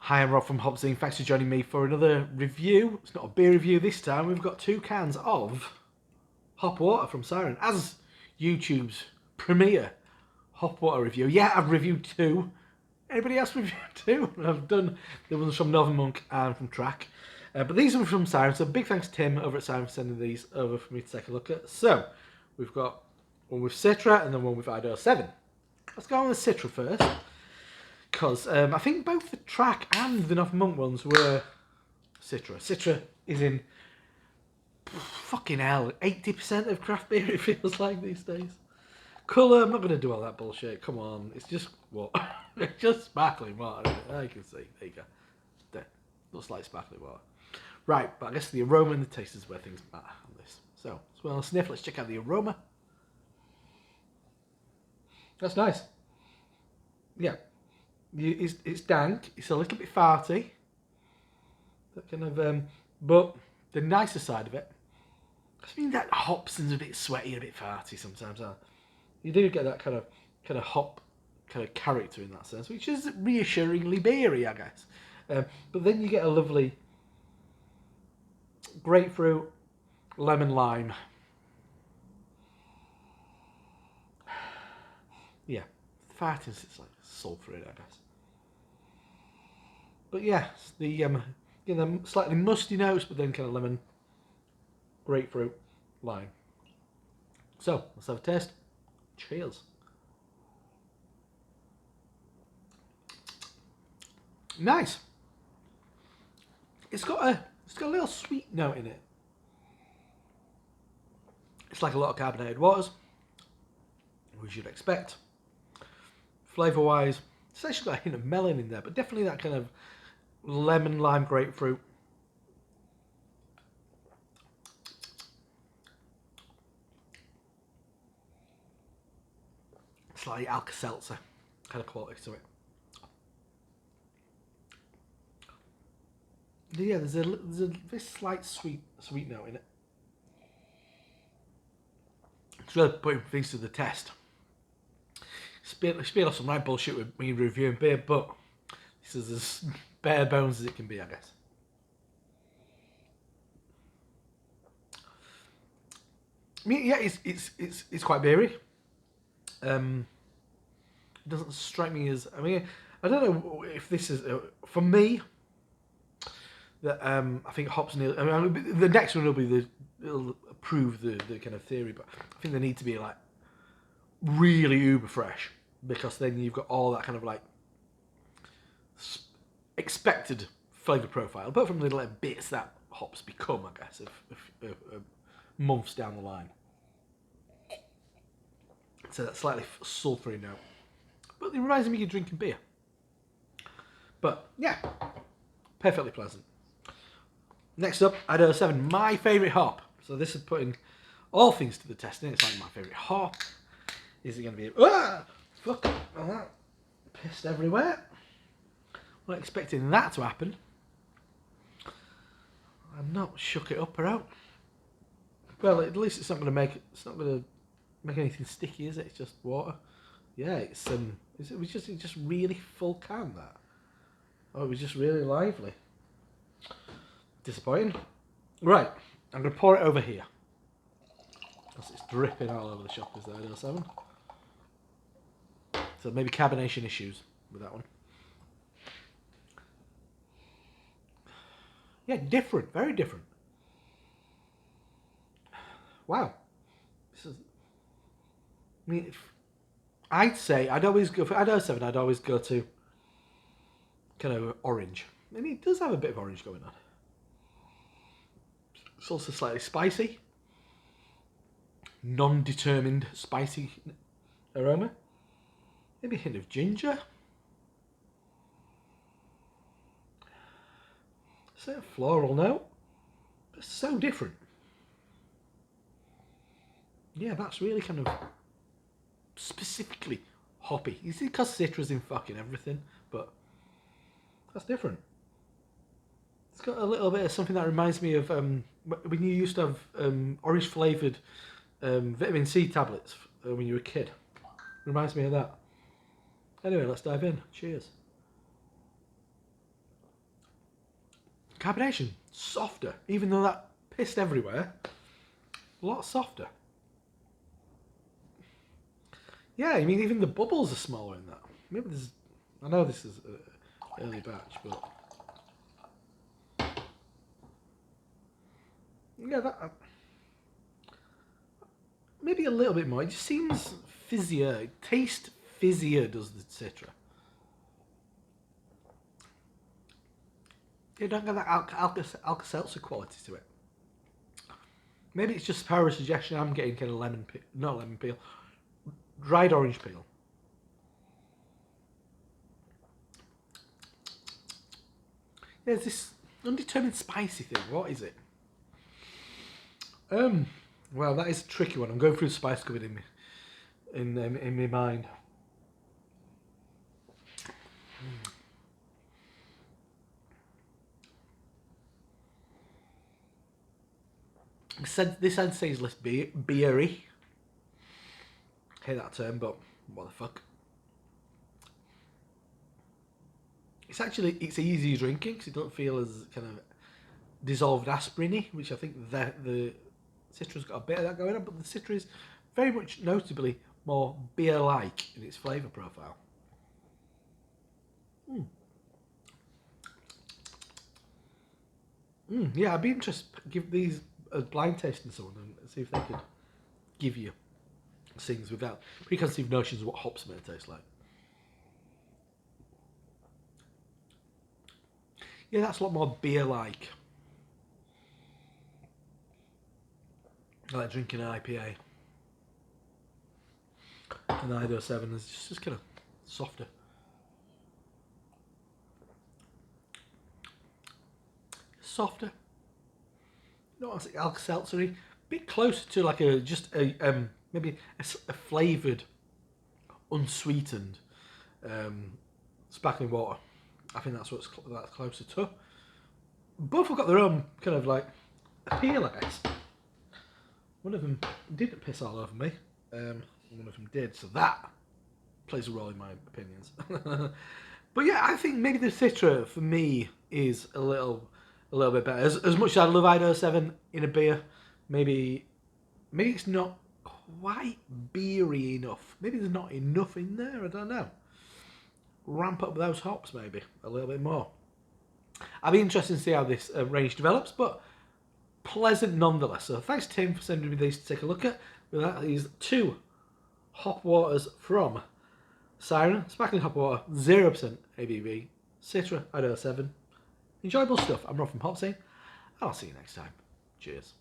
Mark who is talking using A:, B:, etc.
A: Hi, I'm Rob from HopZine. Thanks for joining me for another review. It's not a beer review this time. We've got 2 cans of Hopwater from Siren. As YouTube's premier Hopwater review. Yeah, I've reviewed 2. Anybody else reviewed 2? I've done the ones from Northern Monk and from Track. But these are from Siren, so big thanks to Tim over at Siren for sending these over for me to take a look at. So, we've got one with Citra and then one with Idaho 7. Let's go on with Citra first. Because I think both the Track and the Northern Monk ones were Citra. Citra is in fucking hell 80% of craft beer, it feels like these days. Colour, I'm not going to do all that bullshit. Come on, it's just what? It's just sparkling water. I can see. There you go. There. Looks like sparkling water. Right, but I guess the aroma and the taste is where things matter on this. So, as well as sniff, let's check out the aroma. That's nice. Yeah. It's dank. It's a little bit farty. That kind of, but the nicer side of it. I mean that HopZine's a bit sweaty, a bit farty sometimes. You do get that kind of hop kind of character in that sense, which is reassuringly beery, I guess. But then you get a lovely grapefruit, lemon, lime. Yeah, fartiness, it's like sulphur in it, I guess. But yeah, the you know, slightly musty notes, but then kind of lemon, grapefruit, lime. So let's have a taste. Cheers. Nice. It's got a little sweet note in it. It's like a lot of carbonated waters, which you'd expect. Flavour wise, it's actually got a hint of melon in there, but definitely that kind of lemon, lime, grapefruit. Slightly Alka-Seltzer kind of quality to it. Yeah, there's a very slight sweet note in it. It's really putting things to the test. It's been some right bullshit with me reviewing beer, but this is as bare bones as it can be, I guess. I mean, yeah, it's quite beery. It doesn't strike me as. I mean, I don't know if this is for me. That I think hops. I mean, the next one will be it'll prove the kind of theory, but I think they need to be like really uber fresh, because then you've got all that kind of like expected flavour profile, apart from the little bits that hops become, I guess, if months down the line. So that slightly sulphury note, but it reminds me of you drinking beer. But yeah, perfectly pleasant. Next up, Idaho 7, my favourite hop. So this is putting all things to the test. It's like my favourite hop. Is it going to be... fuck. Pissed everywhere. Not expecting that to happen. I'm not shook it up or out. Well, at least it's not going to make... It's not going to make anything sticky, is it? It's just water. Yeah, it was just really full can, that. Oh, it was just really lively. Disappointing. Right, I'm going to pour it over here. Because it's dripping all over the shop, is the Idaho 7. So maybe carbonation issues with that one. Yeah, different, very different. Wow. This is... I mean, I'd say, I'd always go for Idaho 7, I'd always go to kind of orange. And it does have a bit of orange going on. It's also slightly spicy. Non-determined spicy aroma. Maybe a hint of ginger. It's a floral note. But so different. Yeah, that's really kind of specifically hoppy. You see, because Citra's in fucking everything, but that's different. It's got a little bit of something that reminds me of when you used to have orange flavoured vitamin C tablets when you were a kid. Reminds me of that. Anyway, let's dive in. Cheers. Carbonation, softer. Even though that pissed everywhere, a lot softer. Yeah, I mean, even the bubbles are smaller in that. Maybe this is, I know this is an early batch, but yeah, that maybe a little bit more. It just seems fizzier. It tastes fizzier, does the Citra. You don't get that Alka-Seltzer quality to it. Maybe it's just power of suggestion. I'm getting kind of lemon peel, not lemon peel, dried orange peel. There's this undetermined spicy thing. What is it? Well, that is a tricky one. I'm going through the spice cupboard in my mind. This I'd say is less beery. Hate that term, but what the fuck? It's easy drinking because it don't feel as kind of dissolved aspirin-y, which I think the Citra's got a bit of that going on, but the Citra is very much notably more beer-like in its flavour profile. Yeah, I'd be interested to give these a blind taste and so on and see if they could give you things without preconceived notions of what hops may taste like. Yeah, that's a lot more beer-like. I like drinking an IPA. And the Idaho 7 is just kind of softer. Softer. Not as Alka-Seltzery. Bit closer to like maybe a flavoured, unsweetened sparkling water. I think that's that's closer to. Both have got their own kind of like appeal, I guess. One of them didn't piss all over me. One of them did, so that plays a role in my opinions. But yeah, I think maybe the Citra for me is a little bit better. As much as I love Idaho 7 in a beer, maybe it's not quite beery enough. Maybe there's not enough in there. I don't know. Ramp up those hops maybe a little bit more. I'll be interested to see how this range develops, but pleasant nonetheless. So thanks Tim for sending me these to take a look at. With that, these 2 Hopwaters from Siren Sparkling Hopwater, 0% ABV, Citra Idaho 7. Enjoyable stuff. I'm Rob from HopZine. I'll see you next time. Cheers.